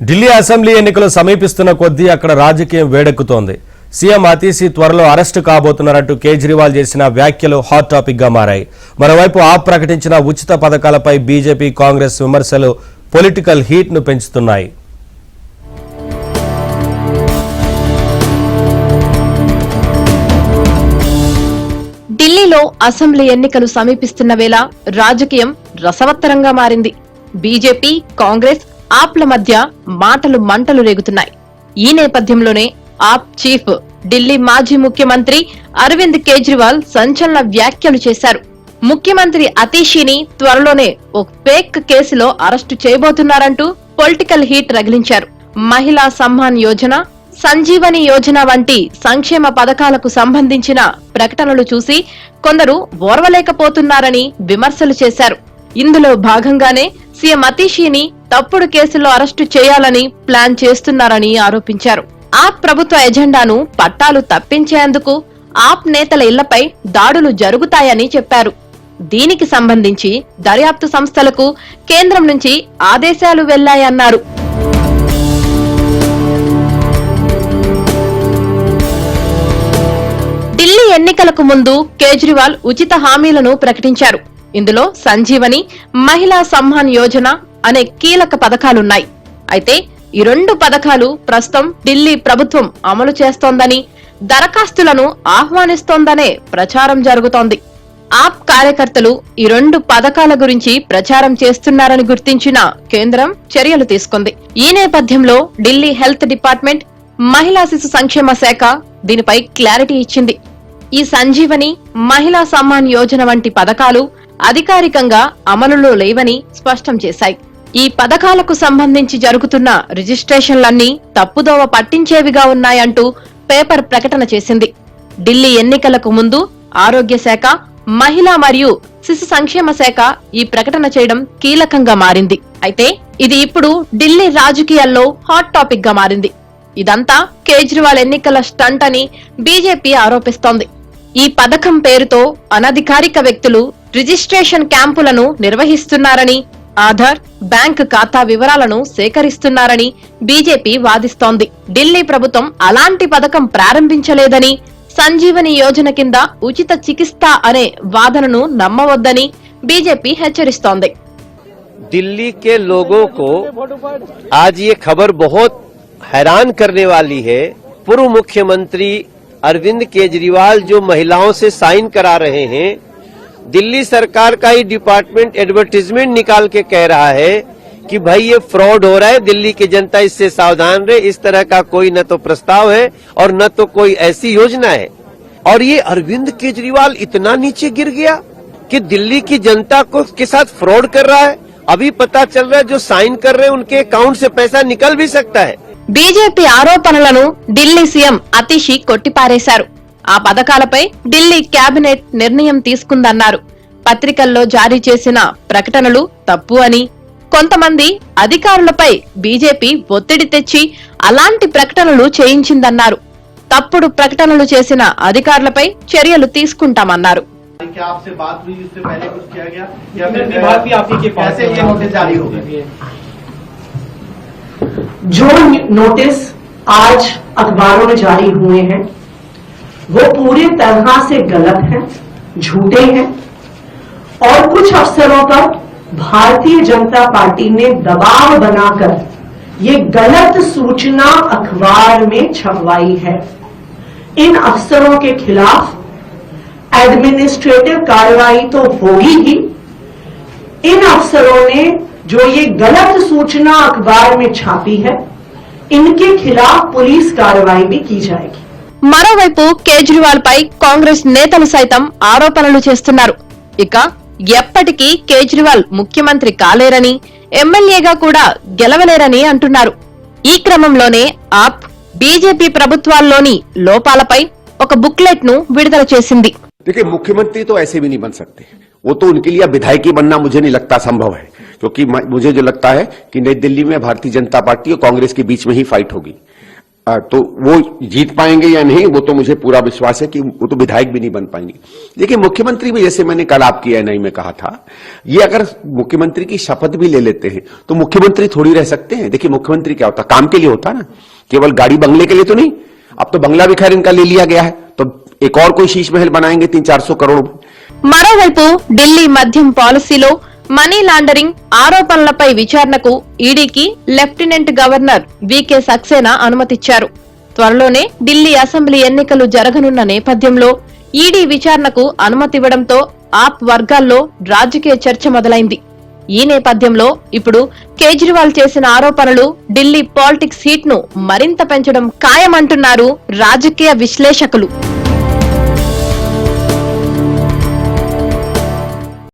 Delhi assembly ఎన్నికలు సమీపిస్తున్న కొద్దీ అక్కడ రాజకీయం వేడెక్కుతోంది. సీఎం అతీసీ త్వరలో అరెస్టు కాబోతున్నారంటూ కేజ్రీవాల్ చేసిన వ్యాఖ్యలు హాట్ టాపిక్ గా మారాయి. మరోవైపు ఆప్ ప్రకటించిన ఉచిత పథకాలపై బీజేపీ, కాంగ్రెస్ విమర్శలు పొలిటికల్ హీట్ ను పెంచుతున్నాయి. ఢిల్లీలో అసెంబ్లీ ఎన్నికలు సమీపిస్తున్న వేళ రాజకీయం రసవత్తరంగా మారింది. బీజేపీ, కాంగ్రెస్, ఆప్ల మధ్య మాటలు మంటలు రేగుతున్నాయి. ఈ నేపథ్యంలోనే ఆప్ చీఫ్, ఢిల్లీ మాజీ ముఖ్యమంత్రి అరవింద్ కేజ్రీవాల్ సంచలన వ్యాఖ్యలు చేశారు. ముఖ్యమంత్రి అతీషీని త్వరలోనే ఒక ఫేక్ కేసులో అరెస్టు చేయబోతున్నారంటూ పొలిటికల్ హీట్ రగిలించారు. మహిళా సమ్మాన్ యోజన, సంజీవని యోజన వంటి సంక్షేమ పథకాలకు సంబంధించిన ప్రకటనలు చూసి కొందరు ఓర్వలేకపోతున్నారని విమర్శలు చేశారు. ఇందులో భాగంగానే సీఎం అతీషీని తప్పుడు కేసులో అరెస్టు చేయాలని ప్లాన్ చేస్తున్నారని ఆరోపించారు. ఆప్ ప్రభుత్వ ఎజెండాను పట్టాలు తప్పించేందుకు ఆప్ నేతల ఇళ్లపై దాడులు జరుగుతాయని చెప్పారు. దీనికి సంబంధించి దర్యాప్తు సంస్థలకు కేంద్రం నుంచి ఆదేశాలు వెళ్లాయన్నారు. ఢిల్లీ ఎన్నికలకు ముందు కేజ్రీవాల్ ఉచిత హామీలను ప్రకటించారు. ఇందులో సంజీవని, మహిళా సమ్మాన్ యోజన అనే కీలక పథకాలున్నాయి. అయితే ఈ రెండు పథకాలు ప్రస్తుతం ఢిల్లీ ప్రభుత్వం అమలు చేస్తోందని, దరఖాస్తులను ఆహ్వానిస్తోందనే ప్రచారం జరుగుతోంది. ఆప్ కార్యకర్తలు ఈ రెండు పథకాల గురించి ప్రచారం చేస్తున్నారని గుర్తించిన కేంద్రం చర్యలు తీసుకుంది. ఈ నేపథ్యంలో ఢిల్లీ హెల్త్ డిపార్ట్మెంట్, మహిళా శిశు సంక్షేమ శాఖ దీనిపై క్లారిటీ ఇచ్చింది. ఈ సంజీవని, మహిళా సమ్మాన్ యోజన వంటి పథకాలు అధికారికంగా అమలులో లేవని స్పష్టం చేశాయి. ఈ పథకాలకు సంబంధించి జరుగుతున్న రిజిస్ట్రేషన్లన్నీ తప్పుదోవ పట్టించేవిగా ఉన్నాయంటూ పేపర్ ప్రకటన చేసింది. ఢిల్లీ ఎన్నికలకు ముందు ఆరోగ్య శాఖ, మహిళా మరియు శిశు సంక్షేమ శాఖ ఈ ప్రకటన చేయడం కీలకంగా మారింది. అయితే ఇది ఇప్పుడు ఢిల్లీ రాజకీయాల్లో హాట్ టాపిక్ గా మారింది. ఇదంతా కేజ్రీవాల్ ఎన్నికల స్టంట్ అని బీజేపీ ఆరోపిస్తోంది. ఈ పథకం పేరుతో అనధికారిక వ్యక్తులు రిజిస్ట్రేషన్ క్యాంపులను నిర్వహిస్తున్నారని, ఆధార్, బ్యాంక్ ఖాతా వివరాలను సేకరిస్తున్నారని బీజేపీ వాదిస్తోంది. ఢిల్లీ ప్రభుత్వం అలాంటి పథకం ప్రారంభించలేదని, సంజీవని యోజన కింద ఉచిత చికిత్స అనే వాదనను నమ్మవద్దని బీజేపీ హెచ్చరిస్తోంది. दिल्ली के लोगों को आज ये खबर बहुत हैरान करने वाली है। पूर्व मुख्यमंत्री अरविंद केजरीवाल जो महिलाओं से साइन करा रहे हैं, दिल्ली सरकार का ही डिपार्टमेंट एडवर्टीजमेंट निकाल के कह रहा है कि भाई ये फ्रॉड हो रहा है, दिल्ली की जनता इससे सावधान रहे। इस तरह का कोई न तो प्रस्ताव है और न तो कोई ऐसी योजना है। और ये अरविंद केजरीवाल इतना नीचे गिर गया कि दिल्ली की जनता को के साथ फ्रॉड कर रहा है। अभी पता चल रहा है जो साइन कर रहे हैं उनके अकाउंट से पैसा निकल भी सकता है। బీజేపీ ఆరోపణలను ఢిల్లీ సీఎం అతీషీ కొట్టిపారేశారు. ఆ పథకాలపై ఢిల్లీ కేబినెట్ నిర్ణయం తీసుకుందన్నారు. పత్రికల్లో జారీ చేసిన ప్రకటనలు తప్పు అని, కొంతమంది అధికారులపై బీజేపీ ఒత్తిడి తెచ్చి అలాంటి ప్రకటనలు చేయించిందన్నారు. తప్పుడు ప్రకటనలు చేసిన అధికారులపై చర్యలు తీసుకుంటామన్నారు. जो नोटिस आज अखबारों में जारी हुए हैं वो पूरी तरह से गलत हैं, झूठे हैं और कुछ अफसरों पर भारतीय जनता पार्टी ने दबाव बनाकर ये गलत सूचना अखबार में छपवाई है। इन अफसरों के खिलाफ एडमिनिस्ट्रेटिव कार्रवाई तो होगी ही, इन अफसरों ने जो ये गलत सूचना अखबार में छापी है इनके खिलाफ पुलिस कार्रवाई भी की जाएगी. మరోవైపు కేజ్రీవాల్ పై కాంగ్రెస్ నేతలు సైతం ఆరోపణలు చేస్తున్నారు. ఇక ఎప్పటికీ కేజ్రీవాల్ ముఖ్యమంత్రి కాలేరని, ఎమ్మెల్యేగా కూడా గెలవలేరని అంటున్నారు. ఈ క్రమంలోనే ఆప్ బీజేపీ ప్రభుత్వాల్లోని లోపాలపై ఒక బుక్లెట్ ను విడుదల చేసింది. देखिए, मुख्यमंत्री तो ऐसे भी नहीं बन सकते। वो तो उनके लिए विधायकी बनना मुझे नहीं लगता संभव है, क्योंकि मुझे जो लगता है कि नई दिल्ली में भारतीय जनता पार्टी और कांग्रेस के बीच में ही फाइट होगी। तो वो जीत पाएंगे या नहीं वो तो मुझे पूरा विश्वास है कि वो तो विधायक भी नहीं बन पाएंगे। देखिए मुख्यमंत्री भी, जैसे मैंने कल आपकी एएनआई में कहा था, ये अगर मुख्यमंत्री की शपथ भी ले लेते हैं तो मुख्यमंत्री थोड़ी रह सकते हैं। देखिए मुख्यमंत्री क्या होता, काम के लिए होता ना, केवल गाड़ी बंगले के लिए तो नहीं। अब तो बंगला भी खैर इनका ले लिया गया है, तो एक और कोई शीश महल बनाएंगे 300-400 करोड़। మరోవైపు ఢిల్లీ మద్యం పాలసీలో మనీ లాండరింగ్ ఆరోపణలపై విచారణకు ఈడీకి లెఫ్టినెంట్ గవర్నర్ వికే సక్సేనా అనుమతిచ్చారు. త్వరలోనే ఢిల్లీ అసెంబ్లీ ఎన్నికలు జరగనున్న నేపథ్యంలో ఈడీ విచారణకు అనుమతివ్వడంతో ఆప్ వర్గాల్లో రాజకీయ చర్చ మొదలైంది. ఈ నేపథ్యంలో ఇప్పుడు కేజ్రీవాల్ చేసిన ఆరోపణలు ఢిల్లీ పాలిటిక్స్ హీట్ ను మరింత పెంచడం ఖాయమంటున్నారు రాజకీయ విశ్లేషకులు.